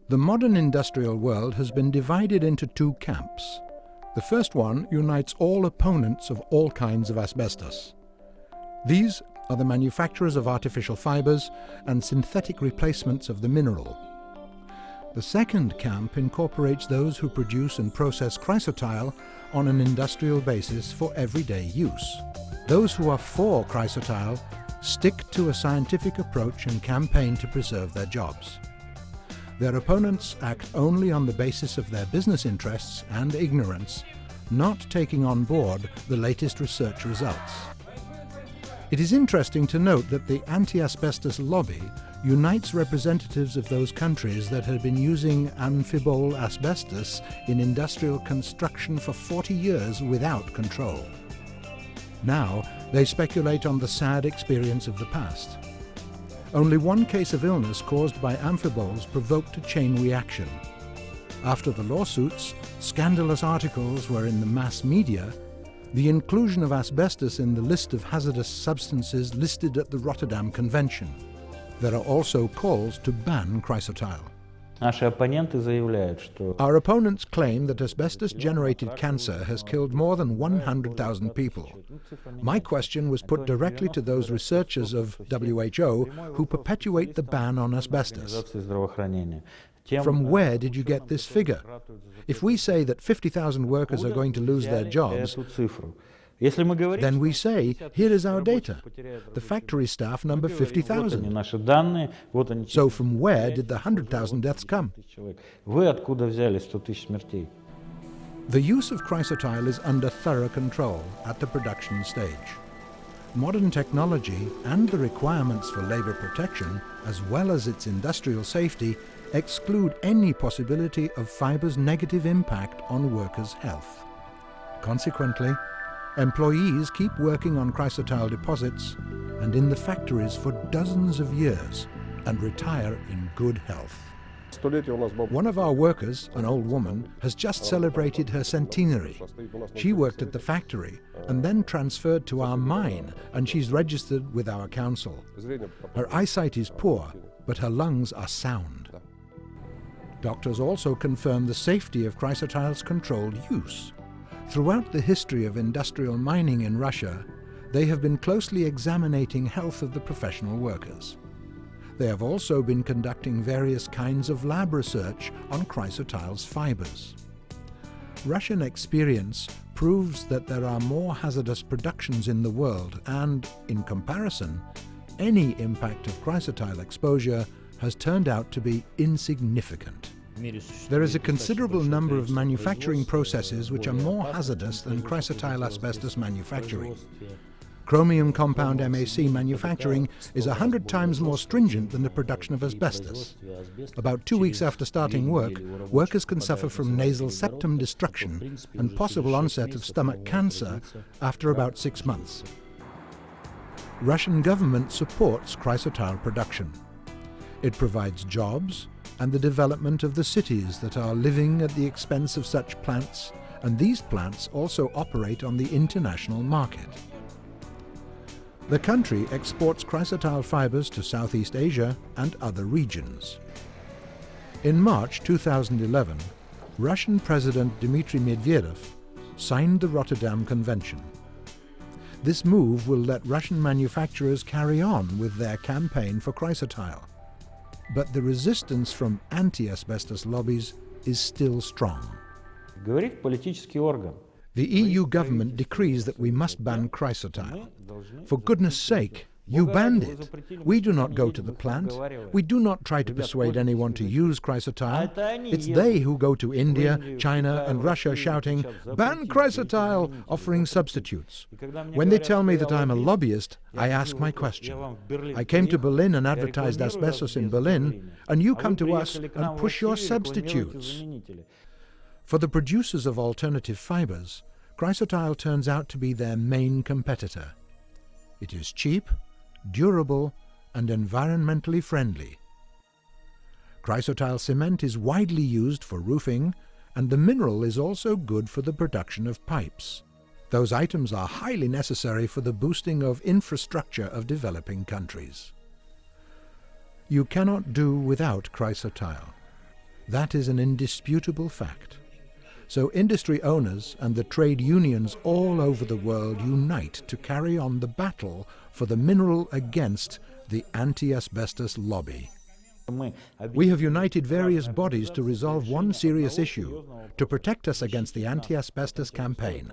The modern industrial world has been divided into two camps. The first one unites all opponents of all kinds of asbestos. These are the manufacturers of artificial fibers and synthetic replacements of the mineral. The second camp incorporates those who produce and process chrysotile on an industrial basis for everyday use. Those who are for chrysotile stick to a scientific approach and campaign to preserve their jobs. Their opponents act only on the basis of their business interests and ignorance, not taking on board the latest research results. It is interesting to note that the anti-asbestos lobby unites representatives of those countries that had been using amphibole asbestos in industrial construction for 40 years without control. Now they speculate on the sad experience of the past. Only one case of illness caused by amphiboles provoked a chain reaction. After the lawsuits, scandalous articles were in the mass media. The inclusion of asbestos in the list of hazardous substances listed at the Rotterdam Convention. There are also calls to ban chrysotile. Our opponents claim that asbestos-generated cancer has killed more than 100,000 people. My question was put directly to those researchers of WHO who perpetuate the ban on asbestos. From where did you get this figure? If we say that 50,000 workers are going to lose their jobs, then we say, here is our data. The factory staff number 50,000. So from where did the 100,000 deaths come? The use of chrysotile is under thorough control at the production stage. Modern technology and the requirements for labor protection, as well as its industrial safety, exclude any possibility of fiber's negative impact on workers' health. Consequently, employees keep working on chrysotile deposits and in the factories for dozens of years and retire in good health. One of our workers, an old woman, has just celebrated her centenary. She worked at the factory and then transferred to our mine, and she's registered with our council. Her eyesight is poor, but her lungs are sound. Doctors also confirm the safety of chrysotile's controlled use. Throughout the history of industrial mining in Russia, they have been closely examining health of the professional workers. They have also been conducting various kinds of lab research on chrysotile's fibers. Russian experience proves that there are more hazardous productions in the world and, in comparison, any impact of chrysotile exposure has turned out to be insignificant. There is a considerable number of manufacturing processes which are more hazardous than chrysotile asbestos manufacturing. Chromium compound MAC manufacturing is 100 times more stringent than the production of asbestos. About 2 weeks after starting work, workers can suffer from nasal septum destruction and possible onset of stomach cancer after about 6 months. Russian government supports chrysotile production. It provides jobs and the development of the cities that are living at the expense of such plants, and these plants also operate on the international market. The country exports chrysotile fibers to Southeast Asia and other regions. In March 2011, Russian President Dmitry Medvedev signed the Rotterdam Convention. This move will let Russian manufacturers carry on with their campaign for chrysotile. But the resistance from anti-asbestos lobbies is still strong. The EU government decrees that we must ban chrysotile. For goodness sake, you banned it. We do not go to the plant. We do not try to persuade anyone to use chrysotile. It's they who go to India, China and Russia shouting, "Ban chrysotile," offering substitutes. When they tell me that I'm a lobbyist, I ask my question. I came to Berlin and advertised asbestos in Berlin, and you come to us and push your substitutes. For the producers of alternative fibers, chrysotile turns out to be their main competitor. It is cheap, durable and environmentally friendly. Chrysotile cement is widely used for roofing, and the mineral is also good for the production of pipes. Those items are highly necessary for the boosting of infrastructure of developing countries. You cannot do without chrysotile. That is an indisputable fact. So industry owners and the trade unions all over the world unite to carry on the battle for the mineral against the anti-asbestos lobby. We have united various bodies to resolve one serious issue, to protect us against the anti-asbestos campaign.